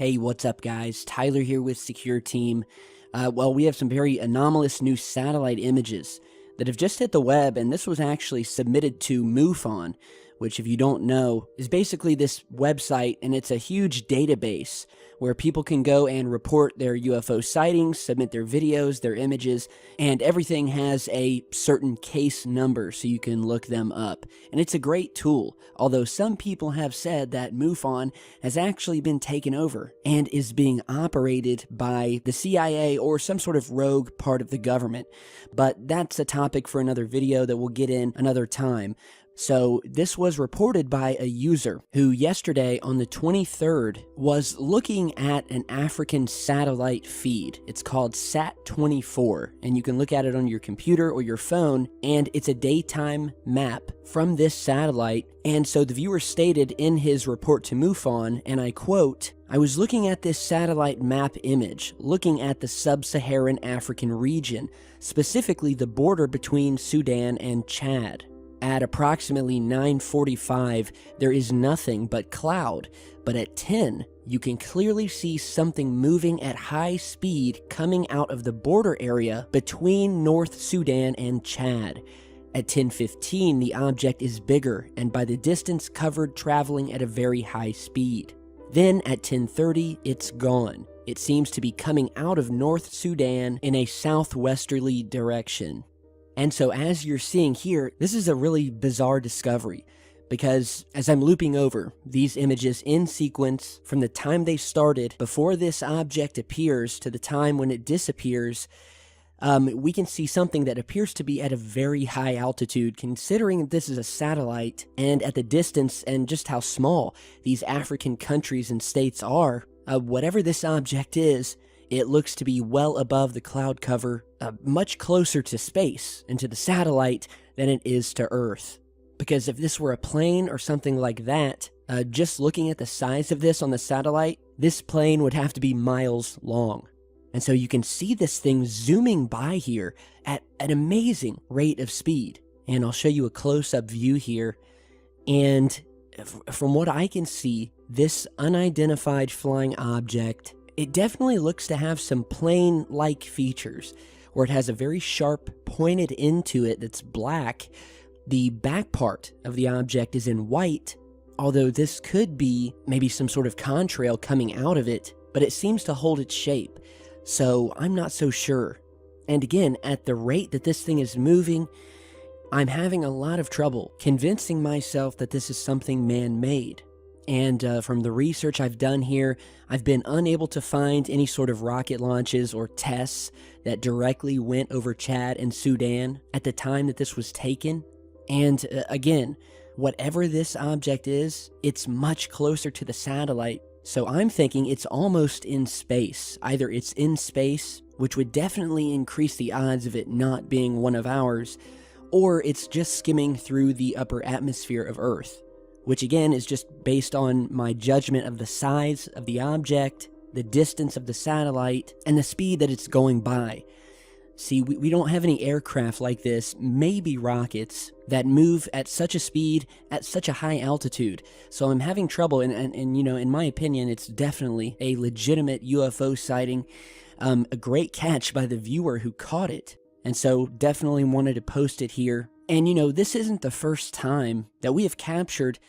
Hey, what's up, guys? Tyler here with Secure Team. Well, we have some very anomalous new satellite images that have just hit the web, and this was actually submitted to MUFON, which, if you don't know, is basically this website, and it's a huge database where people can go and report their UFO sightings, submit their videos, their images, and everything has a certain case number so you can look them up. And it's a great tool, although some people have said that MUFON has actually been taken over and is being operated by the CIA or some sort of rogue part of the government. But that's a topic for another video that we'll get in another time. So this was reported by a user who yesterday on the 23rd was looking at an African satellite feed. It's called SAT-24, and you can look at it on your computer or your phone, and it's a daytime map from this satellite. And so the viewer stated in his report to MUFON, and I quote, "I was looking at this satellite map image, looking at the sub-Saharan African region, specifically the border between Sudan and Chad. At approximately 9:45, there is nothing but cloud, but at 10, you can clearly see something moving at high speed coming out of the border area between North Sudan and Chad. At 10:15, the object is bigger and by the distance covered traveling at a very high speed. Then at 10:30, it's gone. It seems to be coming out of North Sudan in a southwesterly direction." And so as you're seeing here, this is a really bizarre discovery because as I'm looping over these images in sequence from the time they started before this object appears to the time when it disappears, we can see something that appears to be at a very high altitude considering this is a satellite and at the distance and just how small these African countries and states are. Whatever this object is, it looks to be well above the cloud cover, much closer to space and to the satellite than it is to Earth. Because if this were a plane or something like that, just looking at the size of this on the satellite, this plane would have to be miles long. And so you can see this thing zooming by here at an amazing rate of speed. And I'll show you a close-up view here. And from what I can see, this unidentified flying object, it definitely looks to have some plane-like features, where it has a very sharp pointed end to it that's black. The back part of the object is in white, although this could be maybe some sort of contrail coming out of it, but it seems to hold its shape, so I'm not so sure. And again, at the rate that this thing is moving, I'm having a lot of trouble convincing myself that this is something man-made. And from the research I've done here, I've been unable to find any sort of rocket launches or tests that directly went over Chad and Sudan at the time that this was taken. And again, whatever this object is, it's much closer to the satellite. So I'm thinking it's almost in space. Either it's in space, which would definitely increase the odds of it not being one of ours, or it's just skimming through the upper atmosphere of Earth, which again is just based on my judgment of the size of the object, the distance of the satellite, and the speed that it's going by. See, we don't have any aircraft like this, maybe rockets, that move at such a speed, at such a high altitude. So I'm having trouble, and you know, in my opinion, it's definitely a legitimate UFO sighting, a great catch by the viewer who caught it. And so definitely wanted to post it here. And you know, this isn't the first time that we have captured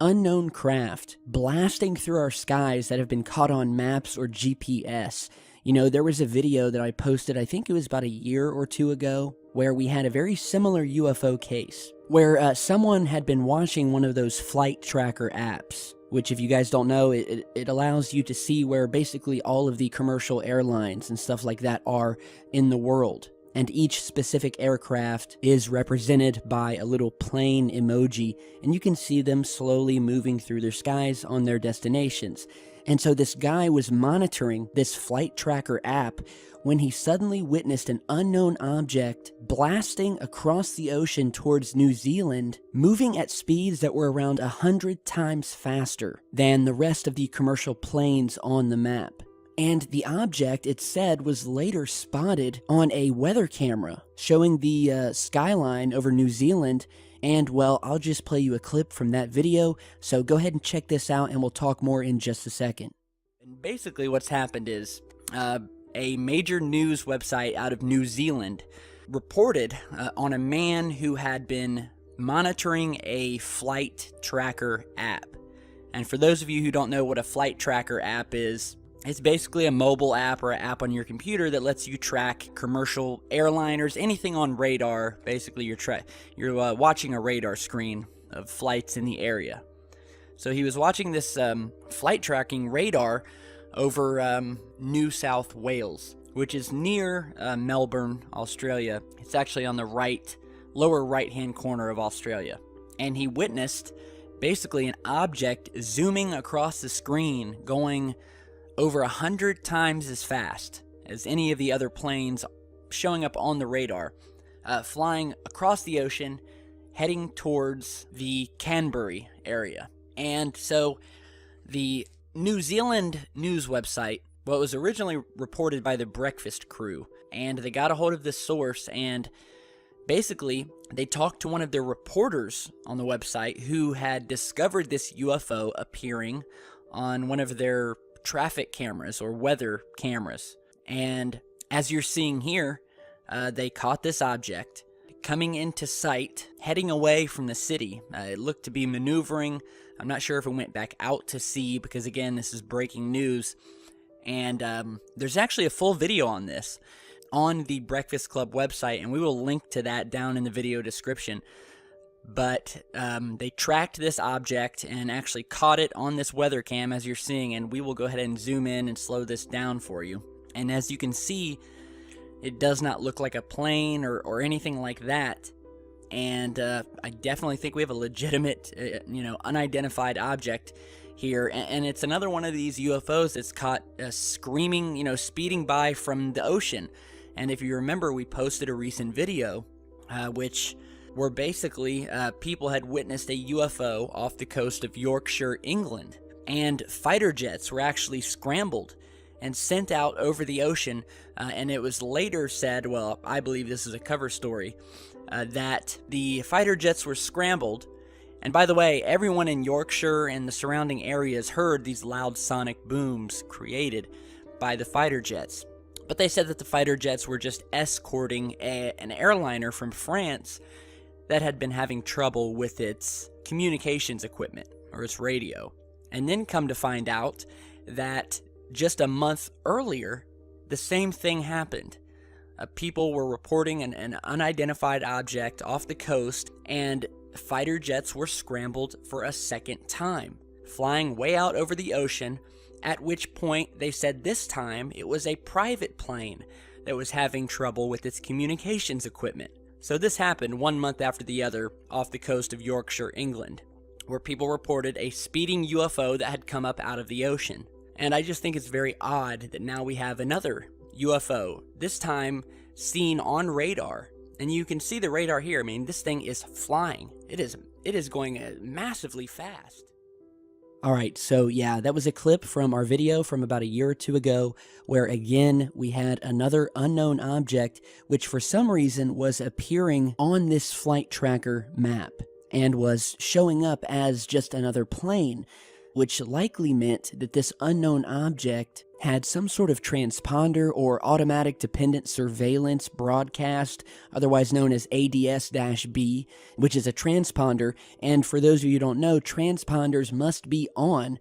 unknown craft blasting through our skies that have been caught on maps or GPS. You know, there was a video that I posted, I think it was about a year or two ago, where we had a very similar UFO case, where someone had been watching one of those flight tracker apps, which if you guys don't know, it allows you to see where basically all of the commercial airlines and stuff like that are in the world. And each specific aircraft is represented by a little plane emoji, and you can see them slowly moving through their skies on their destinations. And so this guy was monitoring this flight tracker app when he suddenly witnessed an unknown object blasting across the ocean towards New Zealand, moving at speeds that were around 100 times faster than the rest of the commercial planes on the map. And the object, it said, was later spotted on a weather camera showing the skyline over New Zealand. And, well, I'll just play you a clip from that video, so go ahead and check this out and we'll talk more in just a second. And basically what's happened is a major news website out of New Zealand reported on a man who had been monitoring a flight tracker app. And for those of you who don't know what a flight tracker app is, it's basically a mobile app or an app on your computer that lets you track commercial airliners, anything on radar. Basically, you're watching a radar screen of flights in the area. So he was watching this flight tracking radar over New South Wales, which is near Melbourne, Australia. It's actually on the lower right-hand corner of Australia. And he witnessed basically an object zooming across the screen, going over 100 times as fast as any of the other planes showing up on the radar, flying across the ocean, heading towards the Canberra area. And so the New Zealand news website, well, it was originally reported by the Breakfast Crew, and they got a hold of this source, and basically they talked to one of their reporters on the website who had discovered this UFO appearing on one of their traffic cameras or weather cameras. And as you're seeing here, they caught this object coming into sight, heading away from the city. It looked to be maneuvering. I'm not sure if it went back out to sea, because again, this is breaking news. And there's actually a full video on this on the Breakfast Club website, and we will link to that down in the video description. But they tracked this object and actually caught it on this weather cam, as you're seeing, and we will go ahead and zoom in and slow this down for you. And as you can see, it does not look like a plane or anything like that. And I definitely think we have a legitimate, unidentified object here. And it's another one of these UFOs that's caught screaming, speeding by from the ocean. And if you remember, we posted a recent video, where basically people had witnessed a UFO off the coast of Yorkshire, England. And fighter jets were actually scrambled and sent out over the ocean. And it was later said, well, I believe this is a cover story, that the fighter jets were scrambled. And by the way, everyone in Yorkshire and the surrounding areas heard these loud sonic booms created by the fighter jets. But they said that the fighter jets were just escorting an airliner from France that had been having trouble with its communications equipment, or its radio. And then come to find out that just a month earlier, the same thing happened. People were reporting an unidentified object off the coast, and fighter jets were scrambled for a second time, flying way out over the ocean, at which point they said this time it was a private plane that was having trouble with its communications equipment. So this happened 1 month after the other off the coast of Yorkshire, England, where people reported a speeding UFO that had come up out of the ocean. And I just think it's very odd that now we have another UFO, this time seen on radar. And you can see the radar here. I mean, this thing is flying. It is going massively fast. All right, so yeah, that was a clip from our video from about a year or two ago, where again, we had another unknown object, which for some reason was appearing on this flight tracker map and was showing up as just another plane, which likely meant that this unknown object had some sort of transponder or automatic dependent surveillance broadcast, otherwise known as ADS-B, which is a transponder. And for those of you who don't know, transponders must be on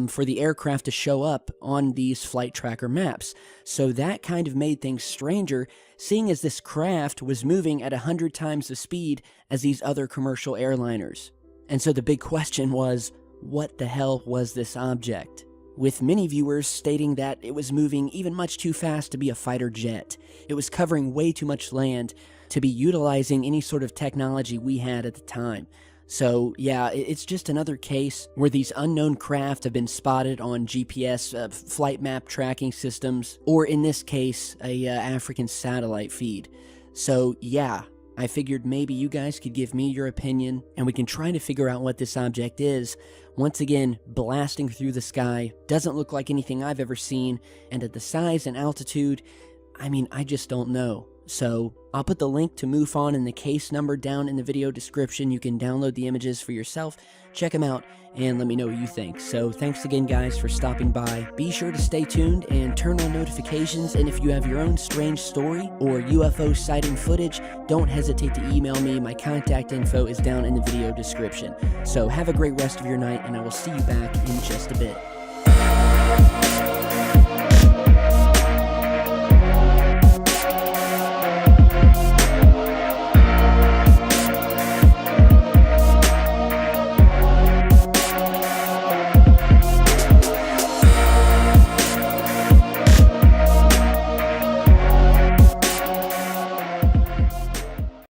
for the aircraft to show up on these flight tracker maps. So that kind of made things stranger, seeing as this craft was moving at 100 times the speed as these other commercial airliners. And so the big question was, what the hell was this object? With many viewers stating that it was moving even much too fast to be a fighter jet. It was covering way too much land to be utilizing any sort of technology we had at the time. So yeah, it's just another case where these unknown craft have been spotted on GPS flight map tracking systems, or in this case, a African satellite feed. So yeah, I figured maybe you guys could give me your opinion, and we can try to figure out what this object is. Once again, blasting through the sky, doesn't look like anything I've ever seen, and at the size and altitude, I mean, I just don't know. So I'll put the link to MUFON and the case number down in the video description. You can download the images for yourself, check them out, and let me know what you think. So thanks again, guys, for stopping by. Be sure to stay tuned and turn on notifications, and if you have your own strange story or UFO sighting footage, don't hesitate to email me. My contact info is down in the video description. So have a great rest of your night, and I will see you back in just a bit.